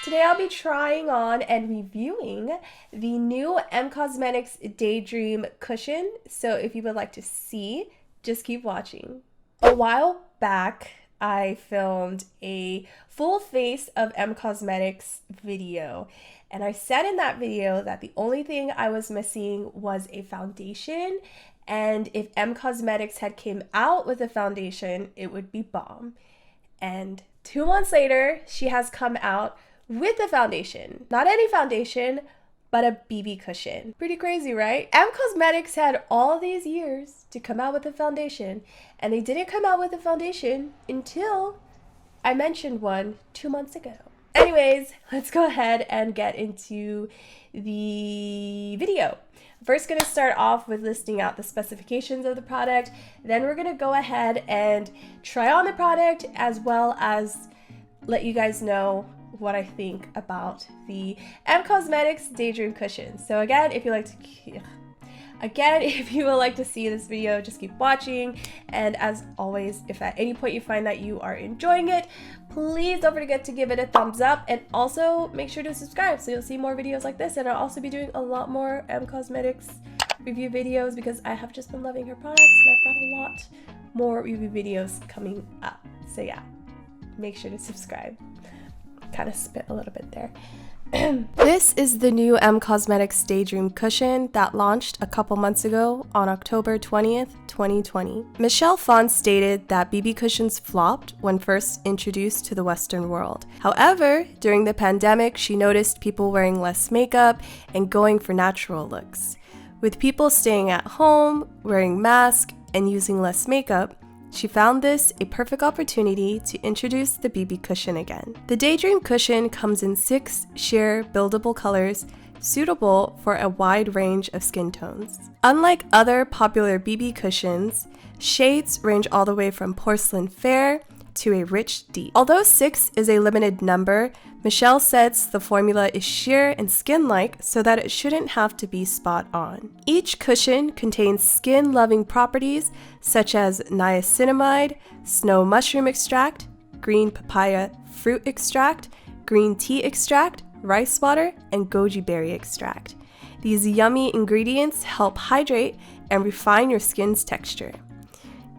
Today I'll be trying on and reviewing the new Em Cosmetics Daydream Cushion. So if you would like to see, just keep watching. A while back, I filmed a full face of Em Cosmetics video. And I said in that video that the only thing I was missing was a foundation. And if Em Cosmetics had came out with a foundation, it would be bomb. And 2 months later, she has come out with a foundation. Not any foundation, but a BB cushion. Pretty crazy, right? Em Cosmetics had all these years to come out with a foundation, and they didn't come out with a foundation until I mentioned one 2 months ago. Anyways, let's go ahead and get into the video. First, gonna start off with listing out the specifications of the product. Then we're gonna go ahead and try on the product, as well as let you guys know what I think about the Em Cosmetics Daydream Cushion. So again, if you would like to see this video, just keep watching. And as always, if at any point you find that you are enjoying it, please don't forget to give it a thumbs up, and also make sure to subscribe so you'll see more videos like this. And I'll also be doing a lot more Em Cosmetics review videos because I have just been loving her products, and I've got a lot more review videos coming up. So yeah, make sure to subscribe. Kind of spit a little bit there. This is the new Em Cosmetics Daydream Cushion that launched a couple months ago on October 20th, 2020. Michelle Phan stated that BB cushions flopped when first introduced to the Western world. However, during the pandemic, she noticed people wearing less makeup and going for natural looks. With people staying at home, wearing masks, and using less makeup, she found this a perfect opportunity to introduce the BB cushion again. The Daydream Cushion comes in 6 sheer buildable colors, suitable for a wide range of skin tones. Unlike other popular BB cushions, shades range all the way from porcelain fair to a rich deep. Although 6 is a limited number, Michelle says the formula is sheer and skin-like so that it shouldn't have to be spot on. Each cushion contains skin-loving properties such as niacinamide, snow mushroom extract, green papaya fruit extract, green tea extract, rice water, and goji berry extract. These yummy ingredients help hydrate and refine your skin's texture.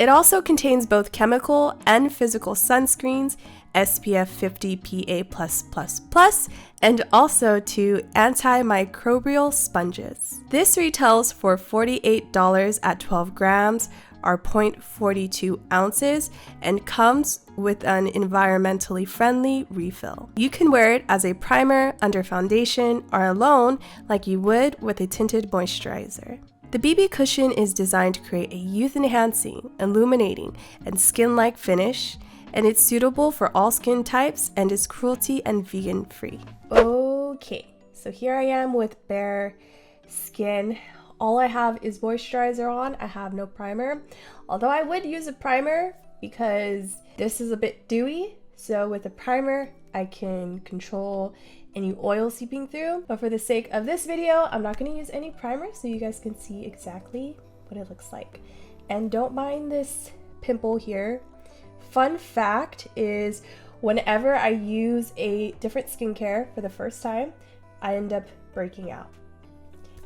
It also contains both chemical and physical sunscreens, SPF 50 PA+++, and also 2 antimicrobial sponges. This retails for $48 at 12 grams, or 0.42 ounces, and comes with an environmentally friendly refill. You can wear it as a primer, under foundation, or alone like you would with a tinted moisturizer. The BB cushion is designed to create a youth-enhancing, illuminating, and skin-like finish, and it's suitable for all skin types and is cruelty and vegan-free. Okay, so here I am with bare skin. All I have is moisturizer on. I have no primer, although I would use a primer because this is a bit dewy. So with a primer, I can control any oil seeping through. But for the sake of this video, I'm not going to use any primer so you guys can see exactly what it looks like. And don't mind this pimple here. Fun fact is, whenever I use a different skincare for the first time, I end up breaking out.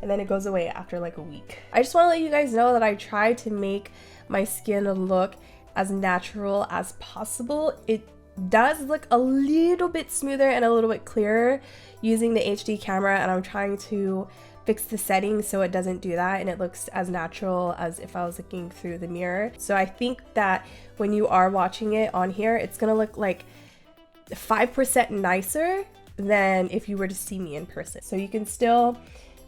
And then it goes away after like a week. I just want to let you guys know that I try to make my skin look as natural as possible. It does look a little bit smoother and a little bit clearer using the HD camera, and I'm trying to fix the settings so it doesn't do that and it looks as natural as if I was looking through the mirror. So I think that when you are watching it on here, it's gonna look like 5% nicer than if you were to see me in person. So you can still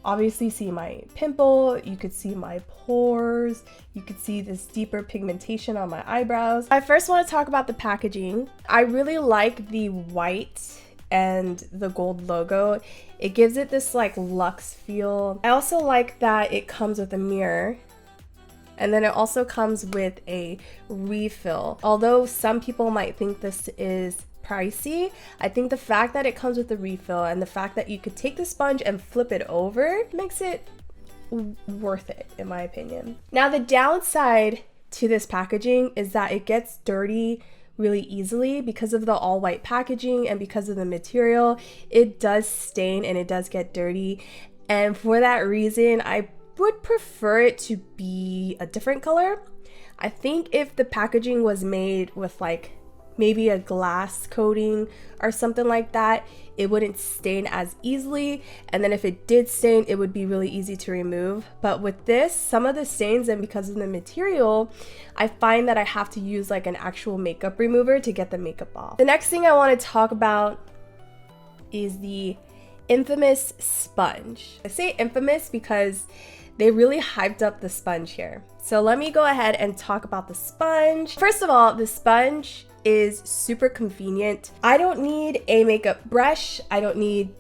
obviously see my pimple, you could see my pores, you could see this deeper pigmentation on my eyebrows. I first want to talk about the packaging. I really like the white and the gold logo. It gives it this like luxe feel. I also like that it comes with a mirror, and then it also comes with a refill. Although some people might think this is pricey, I think the fact that it comes with a refill and the fact that you could take the sponge and flip it over makes it worth it, in my opinion. Now, the downside to this packaging is that it gets dirty really easily because of the all white packaging and because of the material. It does stain and it does get dirty, and for that reason I would prefer it to be a different color. I think if the packaging was made with like maybe a glass coating or something like that, it wouldn't stain as easily, and then if it did stain, it would be really easy to remove. But with this, some of the stains, and because of the material, I find that I have to use like an actual makeup remover to get the makeup off. The next thing I want to talk about is the infamous sponge. I say infamous because they really hyped up the sponge here. So let me go ahead and talk about the sponge. First of all, the sponge is super convenient. I don't need a makeup brush. I don't need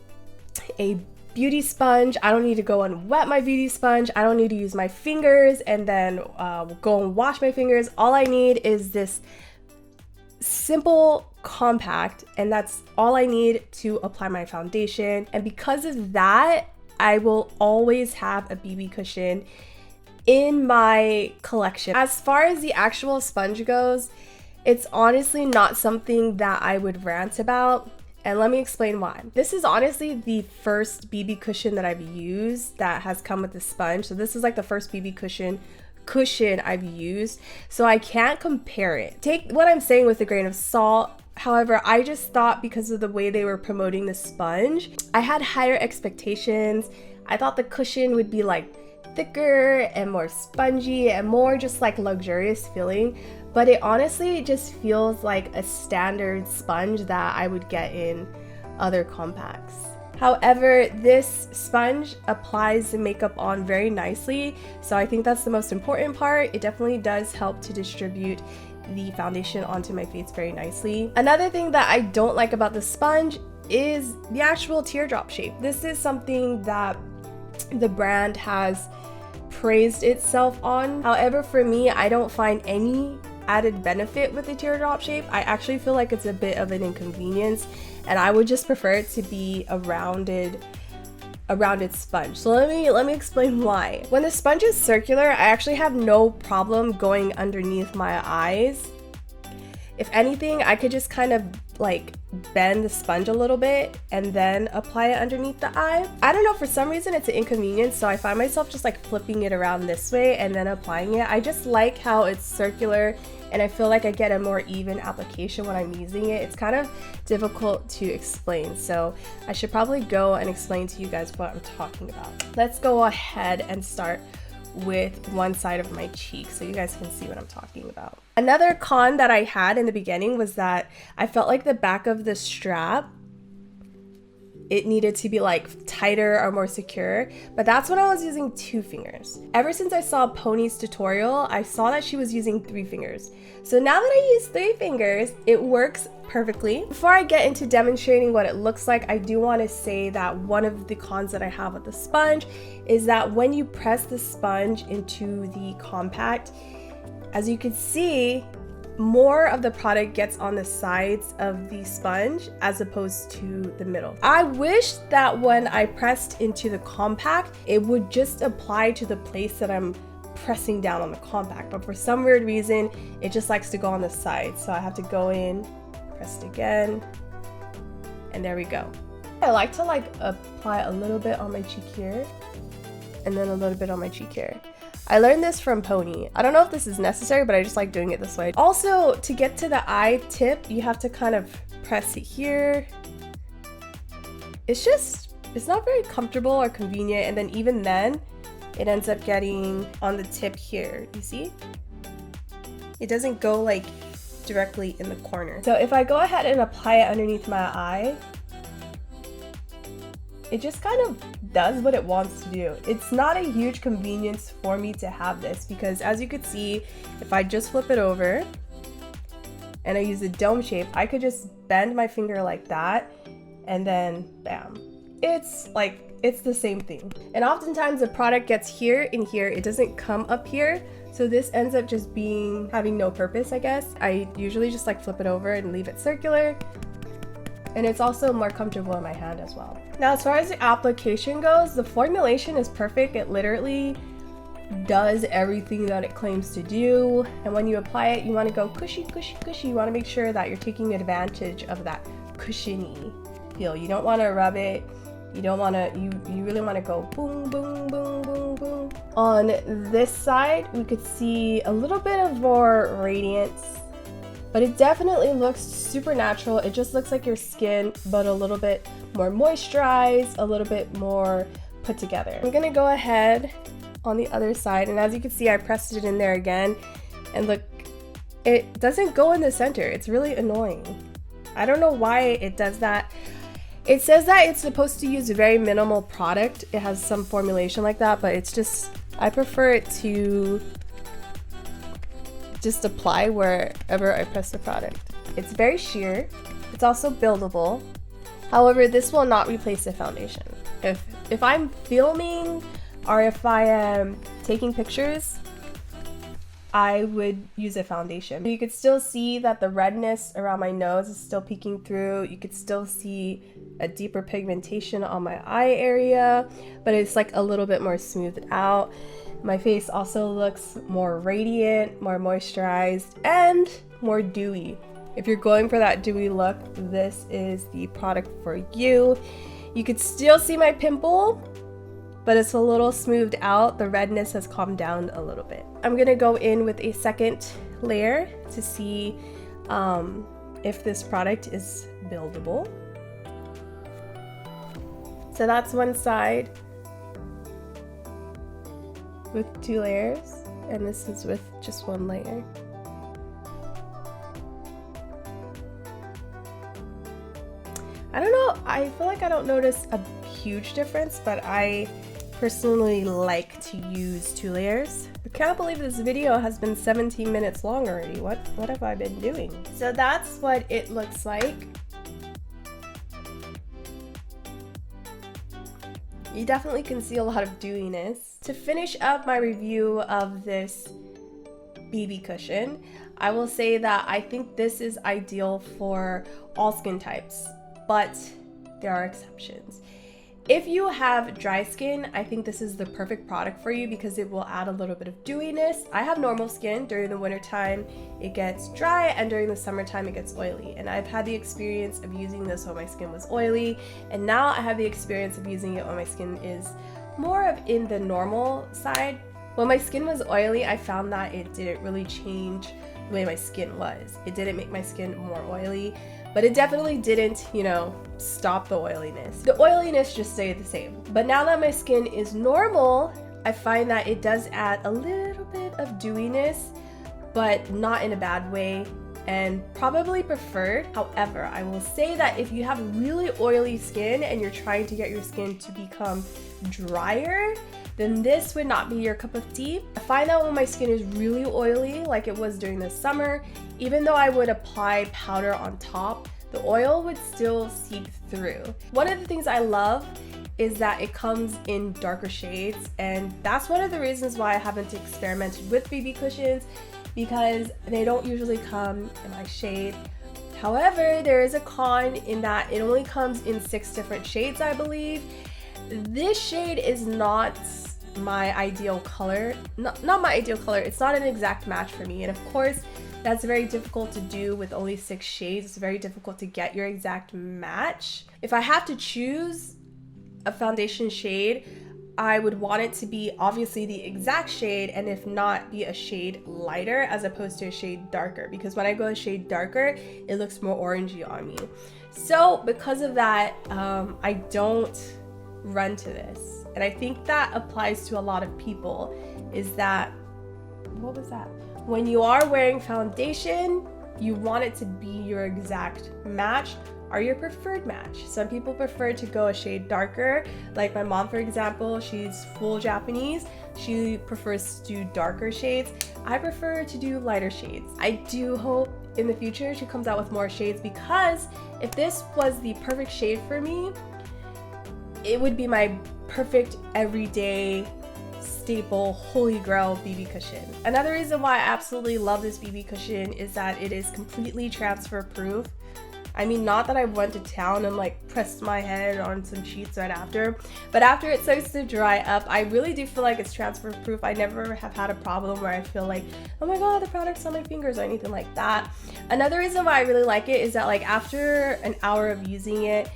a beauty sponge. I don't need to go and wet my beauty sponge. I don't need to use my fingers and then go and wash my fingers. All I need is this simple compact, and that's all I need to apply my foundation. And because of that, I will always have a BB cushion in my collection. As far as the actual sponge goes, it's honestly not something that I would rant about, and let me explain why. This is honestly the first BB cushion that I've used that has come with the sponge. So this is like the first BB cushion I've used, so I can't compare it. Take what I'm saying with a grain of salt. However, I just thought because of the way they were promoting the sponge, I had higher expectations. I thought the cushion would be like thicker and more spongy and more just like luxurious feeling, but it honestly just feels like a standard sponge that I would get in other compacts. However, this sponge applies the makeup on very nicely, so I think that's the most important part. It definitely does help to distribute the foundation onto my face very nicely. Another thing that I don't like about the sponge is the actual teardrop shape. This is something that the brand has praised itself on. However, for me, I don't find any added benefit with the teardrop shape. I actually feel like it's a bit of an inconvenience, and I would just prefer it to be a rounded sponge. So let me explain why. When the sponge is circular, I actually have no problem going underneath my eyes. If anything, I could just kind of like bend the sponge a little bit and then apply it underneath the eye. I don't know, for some reason it's an inconvenience, so I find myself just like flipping it around this way and then applying it. I just like how it's circular, and I feel like I get a more even application when I'm using it. It's kind of difficult to explain, so I should probably go and explain to you guys what I'm talking about. Let's go ahead and start with one side of my cheek so you guys can see what I'm talking about. Another con that I had in the beginning was that I felt like the back of the strap, it needed to be like tighter or more secure, but that's when I was using 2 fingers. Ever since I saw Pony's tutorial, I saw that she was using 3 fingers. So now that I use 3 fingers, it works perfectly. Before I get into demonstrating what it looks like, I do want to say that one of the cons that I have with the sponge is that when you press the sponge into the compact, as you can see, more of the product gets on the sides of the sponge as opposed to the middle. I wish that when I pressed into the compact, it would just apply to the place that I'm pressing down on the compact, but for some weird reason, it just likes to go on the side. So I have to go in, press it again, and there we go. I like to like apply a little bit on my cheek here, and then a little bit on my cheek here. I learned this from Pony. I don't know if this is necessary, but I just like doing it this way. Also, to get to the eye tip, you have to kind of press it here. It's not very comfortable or convenient, and then even then, it ends up getting on the tip here. You see? It doesn't go like directly in the corner. So if I go ahead and apply it underneath my eye, it just kind of does what it wants to do. It's not a huge convenience for me to have this because, as you could see, if I just flip it over and I use a dome shape, I could just bend my finger like that and then bam. It's the same thing. And oftentimes the product gets here and here, it doesn't come up here. So this ends up just having no purpose, I guess. I usually just like flip it over and leave it circular. And it's also more comfortable in my hand as well. Now, as far as the application goes, the formulation is perfect. It literally does everything that it claims to do. And when you apply it, you want to go cushy, cushy, cushy. You want to make sure that you're taking advantage of that cushiony feel. You don't want to rub it. You don't want to, you really want to go boom, boom, boom, boom, boom. On this side, we could see a little bit of more radiance, but it definitely looks super natural. It just looks like your skin, but a little bit more moisturized, a little bit more put together. I'm gonna go ahead on the other side, and as you can see, I pressed it in there again, and look, it doesn't go in the center. It's really annoying. I don't know why it does that. It says that it's supposed to use a very minimal product. It has some formulation like that, but it's just, I prefer it to just apply wherever I press the product. It's very sheer. It's also buildable. However, this will not replace the foundation. If I'm filming or if I am taking pictures, I would use a foundation. You could still see that the redness around my nose is still peeking through. You could still see a deeper pigmentation on my eye area, but it's like a little bit more smoothed out. My face also looks more radiant, more moisturized, and more dewy. If you're going for that dewy look, this is the product for you. You could still see my pimple, but it's a little smoothed out. The redness has calmed down a little bit. I'm gonna go in with a second layer to see if this product is buildable. So that's one side with 2 layers, and this is with just 1 layer. I don't know, I feel like I don't notice a huge difference, but I personally like to use 2 layers. I can't believe this video has been 17 minutes long already. What have I been doing? So that's what it looks like. You definitely can see a lot of dewiness. To finish up my review of this BB cushion, I will say that I think this is ideal for all skin types, but there are exceptions. If you have dry skin, I think this is the perfect product for you because it will add a little bit of dewiness. I have normal skin. During the winter time, it gets dry, and during the summertime, it gets oily. And I've had the experience of using this when my skin was oily, and now I have the experience of using it when my skin is more of in the normal side. When my skin was oily, I found that it didn't really change the way my skin was. It didn't make my skin more oily, but it definitely didn't, you know, stop the oiliness. The oiliness just stayed the same. But now that my skin is normal, I find that it does add a little bit of dewiness, but not in a bad way, and probably preferred. However, I will say that if you have really oily skin and you're trying to get your skin to become drier, then this would not be your cup of tea. I find that when my skin is really oily, like it was during the summer, even though I would apply powder on top, the oil would still seep through. One of the things I love is that it comes in darker shades, and that's one of the reasons why I haven't experimented with BB cushions, because they don't usually come in my shade. However, there is a con in that it only comes in 6 different shades, I believe. This shade is not my ideal color. Not my ideal color. It's not an exact match for me. And of course, that's very difficult to do with only 6 shades. It's very difficult to get your exact match. If I have to choose a foundation shade, I would want it to be obviously the exact shade, and if not, be a shade lighter as opposed to a shade darker, because when I go a shade darker, it looks more orangey on me. So because of that, I don't run to this. And I think that applies to a lot of people, is that, what was that? When you are wearing foundation, you want it to be your exact match or your preferred match. Some people prefer to go a shade darker, like my mom, for example. She's full Japanese. She prefers to do darker shades. I prefer to do lighter shades. I do hope in the future she comes out with more shades, because if this was the perfect shade for me, it would be my perfect everyday staple holy grail BB cushion. Another reason why I absolutely love this BB cushion is that it is completely transfer proof. I mean, not that I went to town and like pressed my head on some sheets right after, but after it starts to dry up, I really do feel like it's transfer proof. I never have had a problem where I feel like, oh my god, the product's on my fingers or anything like that. Another reason why I really like it is that like after an hour of using it,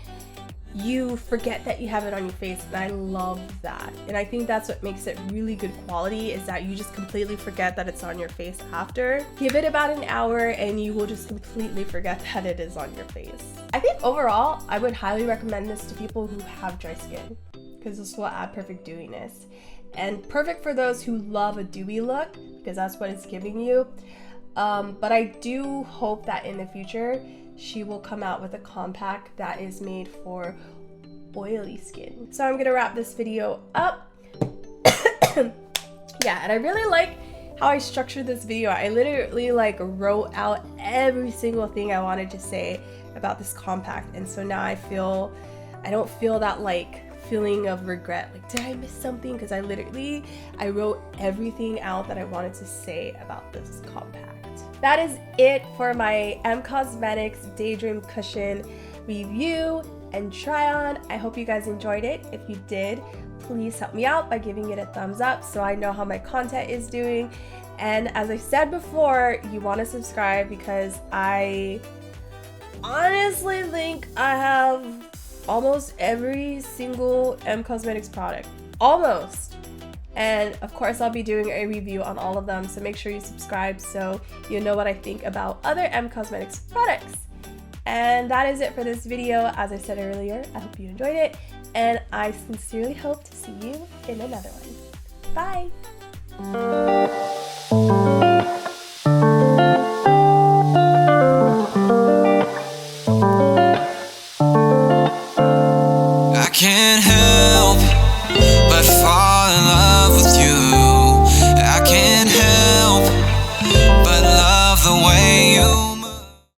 you forget that you have it on your face, and I love that. And I think that's what makes it really good quality, is that you just completely forget that it's on your face after. Give it about an hour and you will just completely forget that it is on your face. I think overall, I would highly recommend this to people who have dry skin, because this will add perfect dewiness. And perfect for those who love a dewy look, because that's what it's giving you. But I do hope that in the future, she will come out with a compact that is made for oily skin. So I'm gonna wrap this video up. Yeah, and I really like how I structured this video. I literally like wrote out every single thing I wanted to say about this compact, and so now I don't feel that like feeling of regret, like did I miss something, because I wrote everything out that I wanted to say about this compact. That is it for my Em Cosmetics Daydream Cushion review and try on. I hope you guys enjoyed it. If you did, please help me out by giving it a thumbs up so I know how my content is doing. And as I said before, you want to subscribe, because I honestly think I have almost every single Em Cosmetics product. Almost. And of course, I'll be doing a review on all of them, so make sure you subscribe so you know what I think about other Em Cosmetics products. And that is it for this video. As I said earlier, I hope you enjoyed it, and I sincerely hope to see you in another one. Bye! I can't help but fall in love with you. I can't help but love the way you